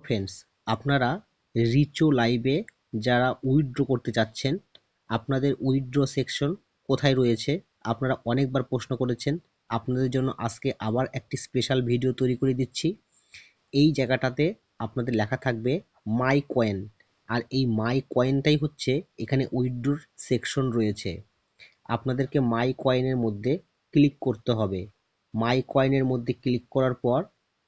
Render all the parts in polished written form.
Friends, আপনারা রিচো লাইভে যারা উইথড্র করতে চাচ্ছেন, আপনাদের উইথড্র সেকশন কোথায় রয়েছে আপনারা অনেকবার প্রশ্ন করেছেন। আপনাদের জন্য আজকে আবার একটি স্পেশাল ভিডিও তৈরি করে দিচ্ছি। এই জায়গাটাতে আপনাদের লেখা থাকবে মাই কয়েন, আর এই মাই কয়েনটাই হচ্ছে এখানে উইথড্রর সেকশন রয়েছে। আপনাদেরকে মাই কয়েনের মধ্যে ক্লিক করতে হবে। মাই কয়েনের মধ্যে ক্লিক করার পর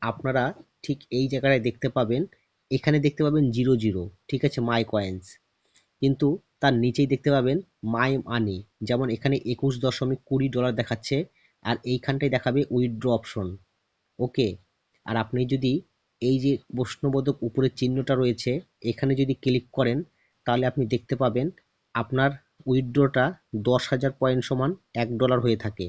আপনারা ঠিক এই জায়গাটায় দেখতে পাবেন, এখানে দেখতে পাবেন 00, ঠিক আছে, মাই কয়েন্স। কিন্তু তার নিচেই দেখতে পাবেন মাই মানি, যেমন এখানে $21.20 দেখাচ্ছে, আর এইখানটায় দেখাবে উইথড্র অপশন। ওকে, আর আপনি যদি এই যে প্রশ্নবোধক উপরের চিহ্নটা রয়েছে এখানে যদি ক্লিক করেন, তাহলে আপনি দেখতে পাবেন আপনার উইথড্রটা 10,000 পয়েন্ট সমান $1 হয়ে থাকে।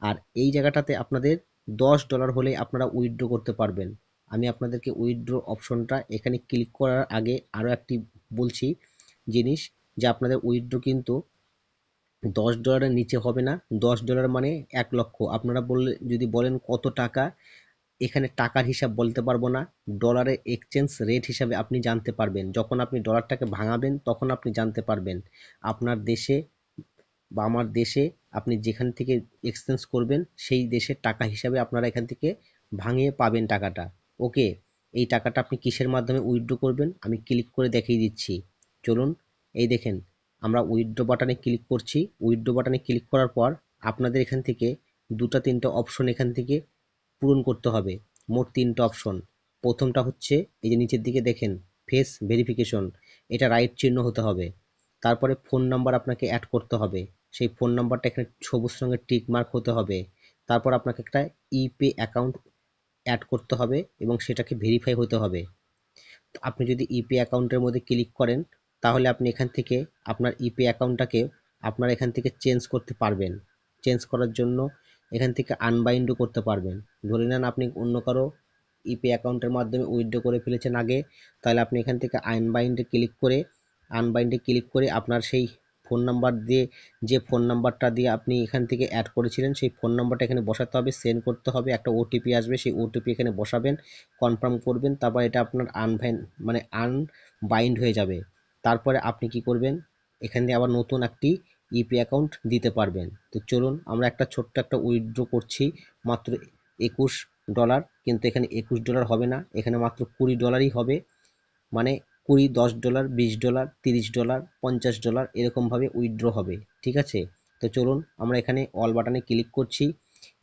আর এই জায়গাটাতে আপনাদের $10 হলে আপনারা উইথড্র করতে পারবেন। আমি আপনাদেরকে উইথড্র অপশনটা এখানে ক্লিক করার আগে আরও একটি বলছি জিনিস, যে আপনাদের উইথড্র কিন্তু $10 নিচে হবে না। $10 মানে 1 লক্ষ। আপনারা যদি বলেন কত টাকা, এখানে টাকার হিসাব বলতে পারবো না, ডলারের এক্সচেঞ্জ রেট হিসাবে আপনি জানতে পারবেন। যখন আপনি ডলারটাকে ভাঙাবেন তখন আপনি জানতে পারবেন আপনার দেশে বা আমার দেশে আপনি যেখান থেকে এক্সচেঞ্জ করবেন সেই দেশের টাকা হিসাবে আপনারা এখান থেকে ভাঙিয়ে পাবেন টাকাটা। ওকে, এই টাকাটা আপনি কিসের মাধ্যমে উইথড্র করবেন আমি ক্লিক করে দেখিয়ে দিচ্ছি। চলুন, এই দেখেন আমরা উইথড্র বাটনে ক্লিক করছি। উইথড্র বাটনে ক্লিক করার পর আপনাদের এখান থেকে দুটো তিনটা অপশন এখান থেকে পূরণ করতে হবে। মোট 3টা অপশন। প্রথমটা হচ্ছে এই যে নিচের দিকে দেখেন ফেস ভেরিফিকেশন, এটা রাইট চিহ্ন হতে হবে। তারপরে ফোন নাম্বার আপনাকে অ্যাড করতে হবে, সেই ফোন নাম্বারটা এখানে সবুজ রঙের টিক মার্ক হতে হবে। তারপর আপনাকে একটা ইপে অ্যাকাউন্ট অ্যাড করতে হবে এবং সেটাকে ভেরিফাই হতে হবে। আপনি যদি ইপে অ্যাকাউন্টের মধ্যে ক্লিক করেন, তাহলে আপনি এখান থেকে আপনার ইপে অ্যাকাউন্টটাকে আপনারা এখান থেকে চেঞ্জ করতে পারবেন। চেঞ্জ করার জন্য এখান থেকে আনবাইন্ডও করতে পারবেন। ধরে নেন আপনি অন্য কারো ইপে অ্যাকাউন্টের মাধ্যমে উইথড্র করে ফেলেছেন আগে, তাহলে আপনি এখান থেকে আনবাইন্ডে ক্লিক করে আপনার সেই ফোন নাম্বার দিয়ে, যে ফোন নাম্বারটা দিয়ে আপনি এখান থেকে অ্যাড করেছিলেন সেই ফোন নাম্বারটা এখানে বসাতে হবে, সেন্ড করতে হবে, একটা ওটিপি আসবে, সেই ওটিপি এখানে বসাবেন, কনফার্ম করবেন, তারপর এটা আপনার আনবাইন্ড হয়ে যাবে। তারপরে আপনি কি করবেন, এখান থেকে আবার নতুন একটি ইপি অ্যাকাউন্ট দিতে পারবেন। তো চলুন আমরা একটা ছোট্ট একটা উইথড্র করছি, মাত্র $21, কিন্তু এখানে $21 হবে না, এখানে মাত্র $20 হবে। মানে 20, $10, $20, $30, $50 এরকমভাবে উইথড্র হবে। ঠিক আছে, তো চলুন আমরা এখানে অল বাটনে ক্লিক করছি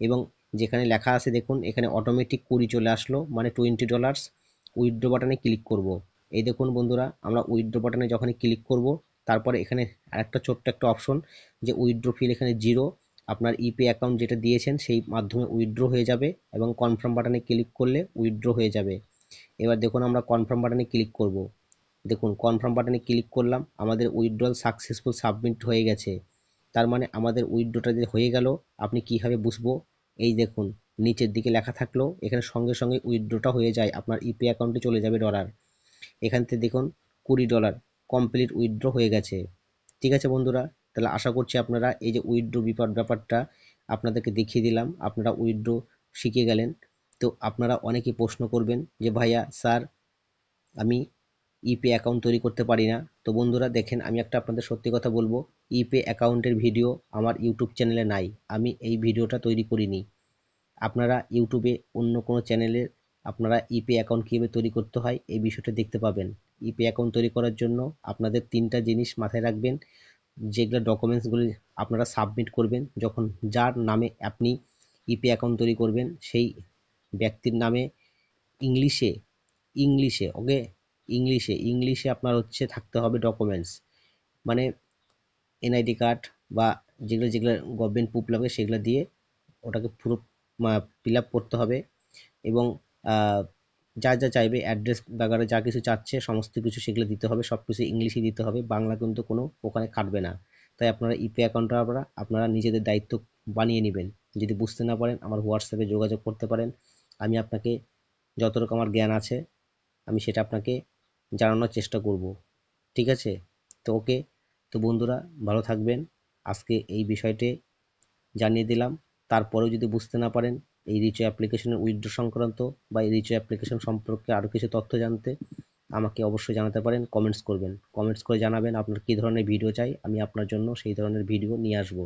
এবং যেখানে লেখা আছে দেখুন এখানে অটোমেটিক 20 চলে আসলো, মানে $20। উইথড্র বাটনে ক্লিক করব। এই দেখুন বন্ধুরা, আমরা উইথড্র বাটনে যখনই ক্লিক করব, তারপরে এখানে আরেকটা ছোট্ট একটা অপশন যে উইথড্র ফিল, এখানে 0, আপনার ইপে অ্যাকাউন্ট যেটা দিয়েছেন সেই মাধ্যমে উইথড্র হয়ে যাবে এবং কনফার্ম বাটনে ক্লিক করলে উইথড্র হয়ে যাবে। এবার দেখুন আমরা কনফার্ম বাটনে ক্লিক করব। দেখুন কনফার্ম বাটনে ক্লিক করলাম, আমাদের উইথড্রল সাকসেসফুল সাবমিট হয়ে গেছে। তার মানে আমাদের উইথড্রটা যে হয়ে গেল। আপনি কীভাবে বুঝবো, এই দেখুন নিচের দিকে লেখা থাকলো, এখানে সঙ্গে সঙ্গে উইথড্রটা হয়ে যায়, আপনার ইপে অ্যাকাউন্টে চলে যাবে ডলার। এখান থেকে দেখুন $20 কমপ্লিট উইথড্র হয়ে গেছে। ঠিক আছে বন্ধুরা, তাহলে আশা করছি আপনারা এই যে উইথড্র ব্যাপারটা আপনাদেরকে দেখিয়ে দিলাম, আপনারা উইথড্র শিখে গেলেন। তো আপনারা অনেকেই প্রশ্ন করবেন যে ভাইয়া স্যার আমি ইপে অ্যাকাউন্ট তৈরি করতে পারি না। তো বন্ধুরা দেখেন, আমি একটা আপনাদের সত্যি কথা বলবো, ইপে অ্যাকাউন্টের ভিডিও আমার ইউটিউব চ্যানেলে নাই, আমি এই ভিডিওটা তৈরি করিনি। আপনারা ইউটিউবে অন্য কোনো চ্যানেলের আপনারা ইপে অ্যাকাউন্ট কীভাবে তৈরি করতে হয় এই বিষয়টা দেখতে পাবেন। ইপে অ্যাকাউন্ট তৈরি করার জন্য আপনাদের 3টা জিনিস মাথায় রাখবেন, যেগুলো ডকুমেন্টসগুলি আপনারা সাবমিট করবেন যখন যার নামে আপনি ইপে অ্যাকাউন্ট তৈরি করবেন সেই ব্যক্তির নামে ইংলিশে ইংলিশে ওকে ইংলিশে আপনার হচ্ছে থাকতে হবে ডকুমেন্টস, মানে এনআইডি কার্ড বা যেগুলো গভর্নমেন্ট প্রুফ লাগবে সেগুলো দিয়ে ওটাকে পুরো ফিল আপ করতে হবে। এবং যা যা চাইবে অ্যাড্রেস বাগারে যা কিছু চাচ্ছে সমস্ত কিছু সেগুলো দিতে হবে, সব কিছু ইংলিশে দিতে হবে, বাংলা কিন্তু কোনো ওখানে কাটবে না। তাই আপনারা ইপে অ্যাকাউন্টটা আপনারা নিজেদের দায়িত্ব বানিয়ে নেবেন। যদি বুঝতে না পারেন আমার হোয়াটসঅ্যাপে যোগাযোগ করতে পারেন, আমি আপনাকে যতটুকু আমার জ্ঞান আছে আমি সেটা আপনাকে জানানোর চেষ্টা করব। ঠিক আছে, তো ওকে, তো বন্ধুরা ভালো থাকবেন। আজকে এই বিষয়টি জানিয়ে দিলাম, তারপরেও যদি বুঝতে না পারেন এই রিচো অ্যাপ্লিকেশনের উইথড্র সংক্রান্ত বা এই রিচো অ্যাপ্লিকেশন সম্পর্কে আরও কিছু তথ্য জানতে আমাকে অবশ্যই জানাতে পারেন, কমেন্টস করবেন। কমেন্টস করে জানাবেন আপনার কী ধরনের ভিডিও চাই, আমি আপনার জন্য সেই ধরনের ভিডিও নিয়ে আসবো।